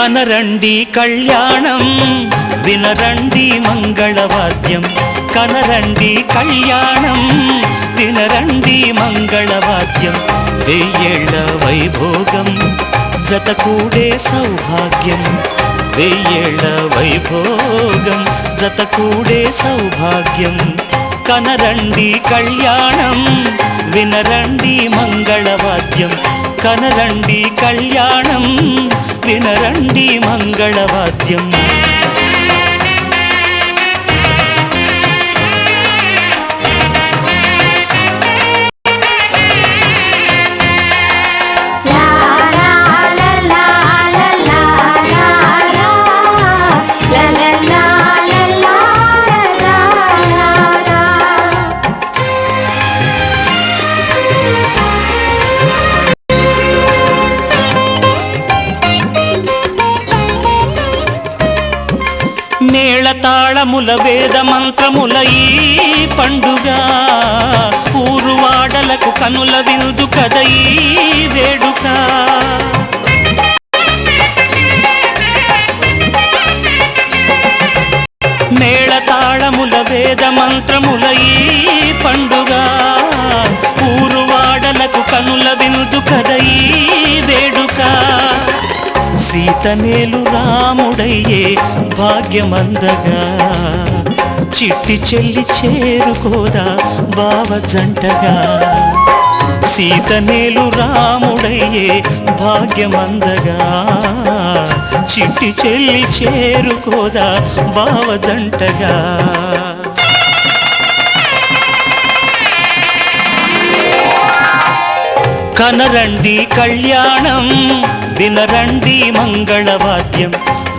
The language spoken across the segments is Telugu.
కనరండి కళ్యాణం వినరండి మంగళవాద్యం కనరండి కళ్యాణం వినరండి మంగళవాద్యం వెయ్యేళ్ల వైభోగం జతకూడే సౌభాగ్యం వెయ్యేళ్ల వైభోగం జతకూడే సౌభాగ్యం కనరండి కళ్యాణం వినరండి మంగళవాద్యం కనరండి కళ్యాణం వినరండి మంగళవాద్యం మేళతాళముల వేద మంత్రముల ఈ పండుగ ఊరువాడలకు కనుల వినుదు కద ఈ వేడుక మేళతాళముల వేద మంత్రముల ఈ పండుగ ఊరువాడలకు కనుల వినుదు కద ఈ వేడుక సీతనేలు రాముడయ్యే భాగ్యమందగా చిట్టి చెల్లి చేరుకోదా బావ జంటగా సీతనేలు రాముడయ్యే భాగ్యమందగా చిట్టి చెల్లి చేరుకోదా బావ జంటగా కనరండి కళ్యాణం వినరండి మంగళవాద్యం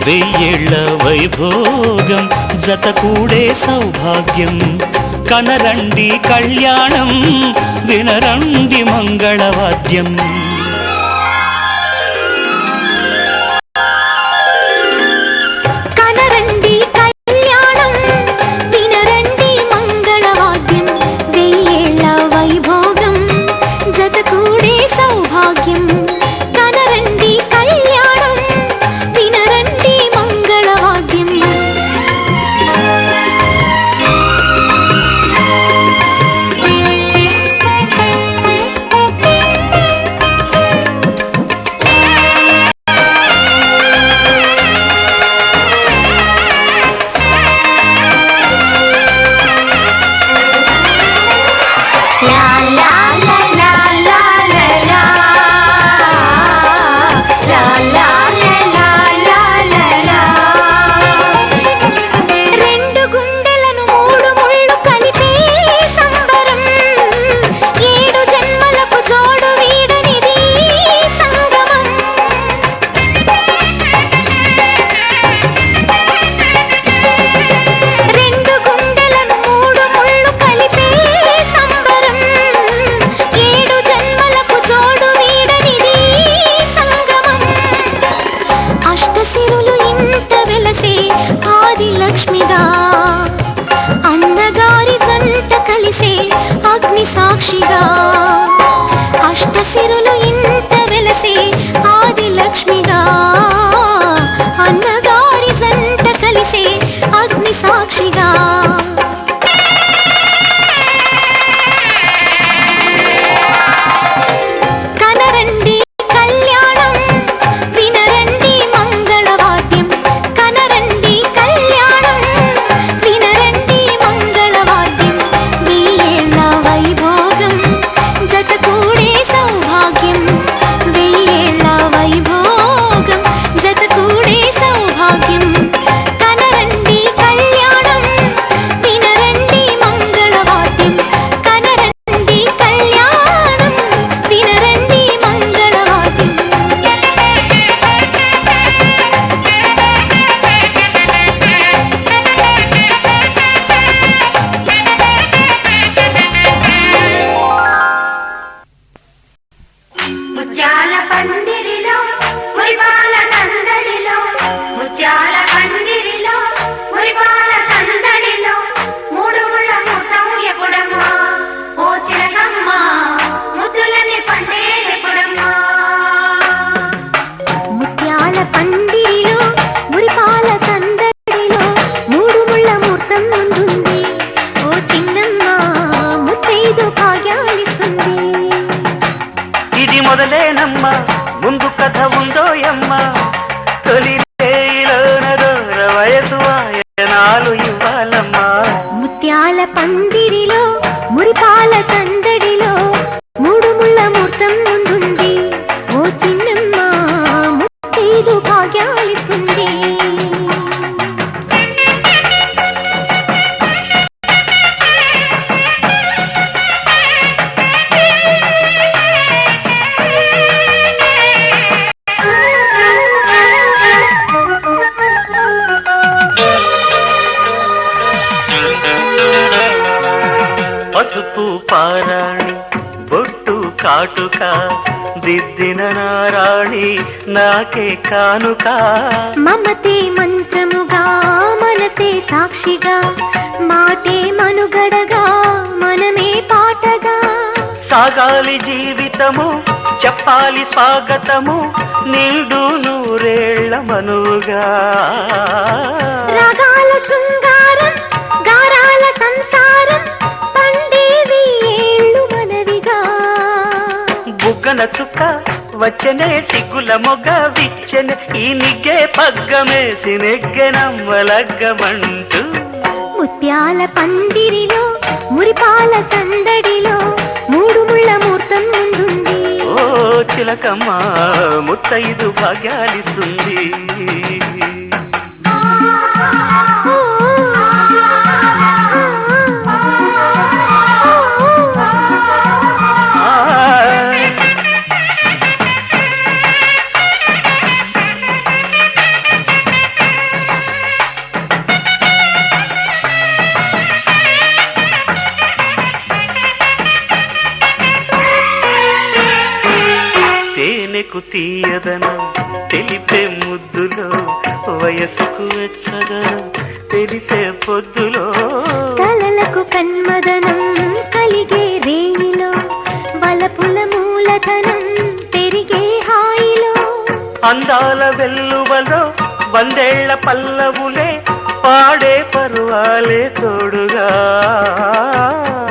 వెయ్యేళ్ల వైభోగం జతకూడే సౌభాగ్యం కనరండి కళ్యాణం వినరండి మంగళవాద్యం సాక్షిగా అష్టసిరులు ఇంత వెలసే ఆది లక్ష్మిగా అన్నగారి జంట కలిసే అగ్ని సాక్షిగా భాగ్యం మొదలేనమ్మా ముందు కథ ఉందోయమ్మా తొలి రేయిలోనదోర వయసు వాయనాలు ఇవ్వాలమ్మా ముత్యాల పందిరిలో మురిపాల సందడిలో మూడు ముళ్ళ ముహూర్తం ముందుంది ఓ చిన్నమ్మ ముత్తైదు భాగ్యాలిస్తుంది పసుపు పారాణి బొట్టు కాటుక దిద్దిన నారాణి నాకే కానుక మమతే మంత్రముగా మనసే సాక్షిగా మాటే మనుగడగా మనమే పాటగా సాగాలి జీవితము చెప్పాలి స్వాగతము నిండు నూరేళ్ల మనుగా రాగాల శృంగారం గారాల సంసారం పండేవి ఏళ్ళు మనవిగా బుగ్గన చుక్క వచ్చనే సిగ్గుల మొగ్గ విచ్చనే ఈ నిగ్గే పగ్గమేసి నెగ్గెనమ్మలగ్గమంటూ ముత్యాల పందిరిలో మురిపాల సందడిలో మూడు ముళ్ళ ముహూర్తం ముందుంది ఓ చిలకమ్మ ముత్తైదు భాగ్యాలిస్తుంది తేనెకు తీయదనం తెలిపే ముద్దులో వయసుకు వెచ్చదనం తెలిసే పొద్దులో కలలకు కన్మదనం కలిగే రేయిలో వలపుల మూలధనం పెరిగే హాయిలో అందాల వెల్లువలో వందేళ్ల పల్లవులే పాడే పరువాలే తోడుగా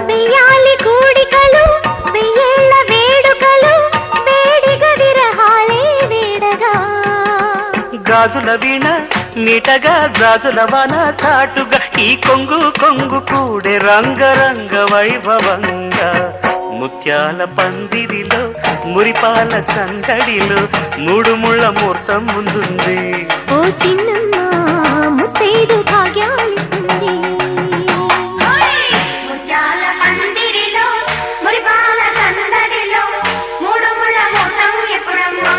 వెయ్యాలి కూడికలు వెయ్యేళ్ల వేడుకలు వేడిగ విరహాలే వేడగా గాజుల వీణ నీటగా గాజుల వన చాటుగా ఈ కొంగు కొంగు కూడే రంగరంగ వైభవంగా ముత్యాల పందిరిలో మురిపాల సందడిలో మూడు ముళ్ళ ముహూర్తం ముందుంది ఓ చిన్నమ్మ ముత్తైదు భాగ్యాలిస్తుంది ముత్యాల పందిరిలో మురిపాల సందడిలో మూడు ముళ్ళ ముహూర్తం ఎప్పుడమ్మా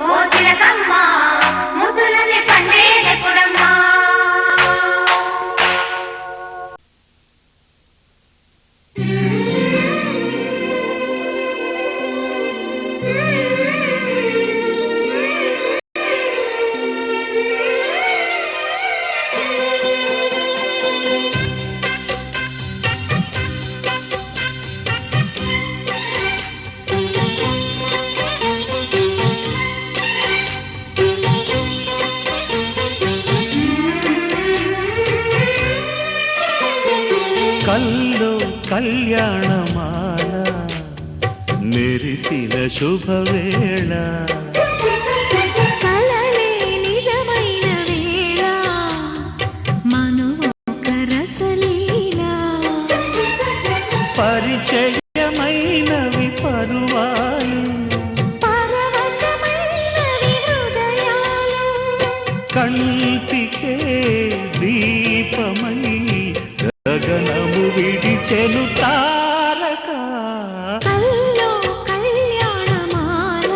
ఓ తిలకమ్మ ముద్దులని పండేదెప్పుడమ్మా కల్లో కళ్యాణమాల మెరిసిన శుభవేళ కలలే నిజమైన వేళ మనువొక రసలీలా పరిచయమైనవి పరువాలు పరవశమైనవి హృదయాలు కంటికే దీపమై గగనము విడిచెను తారక కల్లో కళ్యాణమాల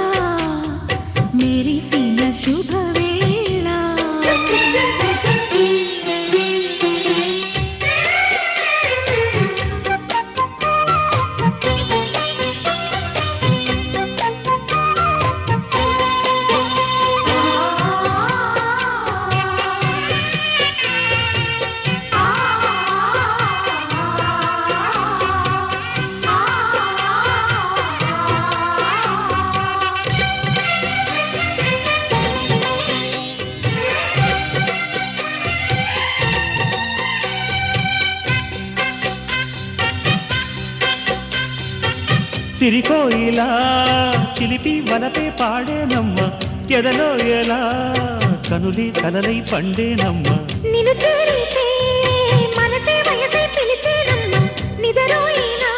మెరిసిన శుభవేళ సిరికోయిలా చిలిపి వలపే పాడేనమ్మ ఎదలో ఎలా కనులి కలలై పండేనమ్మ నిన్ను చేరితే మనసే వయసే పిలిచేనమ్మ నిదరోయినా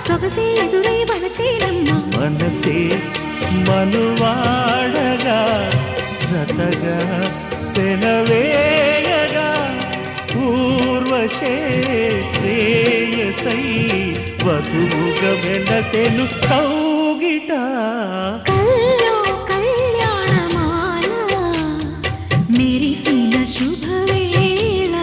సొగసే ఎదురై వలచేనమ్మ మనసే మనువాడగా జతగా పెనవేయగా పూర్వశే ప్రేయసై వధువుగా వెలసెను కౌగిట కల్లో కళ్యాణమాల మెరిసిన శుభవేళ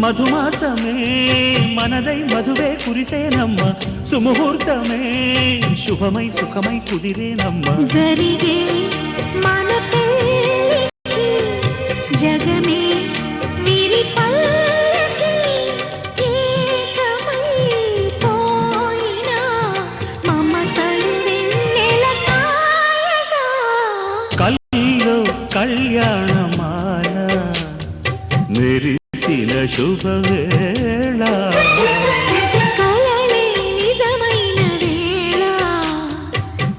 మధుమాసమే మనదై మధువే కురిసేనమ్మ సుముహూర్తమే శుభమై సుఖమై కుదిరేనమ్మ జరిగే మన పెళ్ళికి జగమే వీరి పల్లకి ఏకమై పోయినా మమతలు వెన్నెల కాయగా కల్లో కళ్యాణమాల మెరిసిన శుభవేళ కలలే నిజమైన వేళ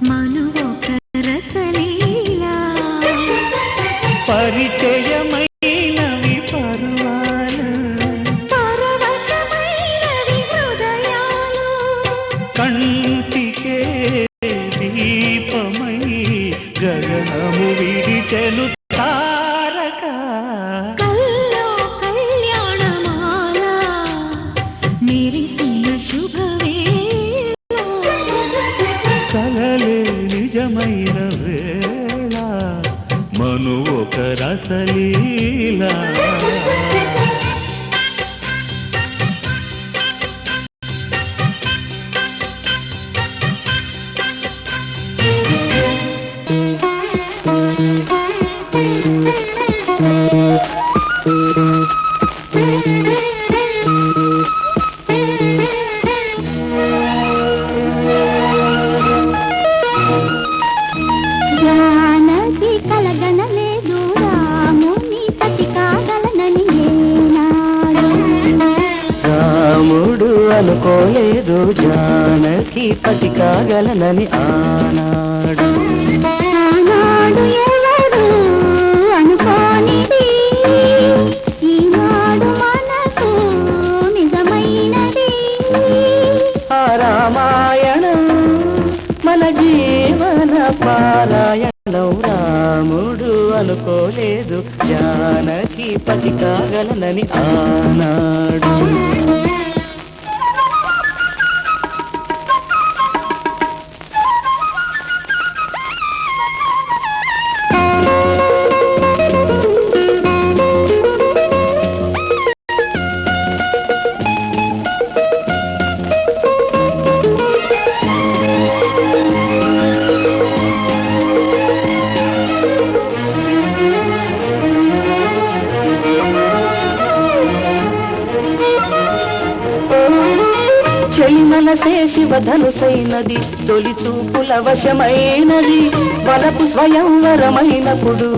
మనువొక రసలీలా పరిచయమైనవి పర్వాలు పరవశమైనవి హృదయాలు కంటికే దీపమై గగనము విడిచెను తారక కల్లో కళ్యాణమాల మెరిసిన శుభవేళ కలలే నిజమైన వేళ మను ఒక రసలీలా జానకి కలగనలేదు రాముని సతి కాగలనని ఏనాడు రాముడు అనుకోలేదు జానకి పతి కాగలనని ఆనాడు ఆనాడు ఎవరు అనుకోనిది ఈనాడు మనకు నిజమైనది ఆ రామాయణం మన జీవన పారాయణం రాముడు అనుకోలేదు జానకి పతి కాగలనని ఆనాడు చెలి మనసే శివధనుసైనది తొలి చూపుల వశమైనది వలపు స్వయంవరమైనప్పుడు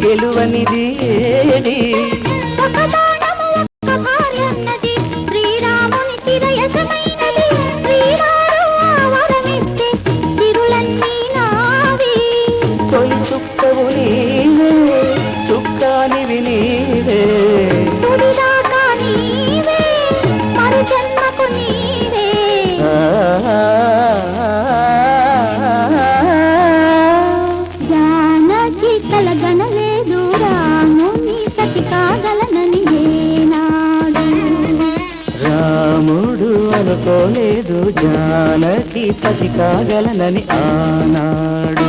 గెలువనిది ఏది ఒకదానము ఒక్క భార్యన్నది శ్రీరాముని చిరయసమైనది శ్రీవారు ఆ వరమిస్తే తిరులన్నీ నావి తొలి చుక్కవు నీవే చుక్కానివి నీవే తుడిదాకా నీవే మరు జన్మకు నీవే జానకి కలగనలేదు రాముని సతి కాగలనని ఎప్పుడు అనుకోలేదు జానకి పతి కాగలనని ఆనాడు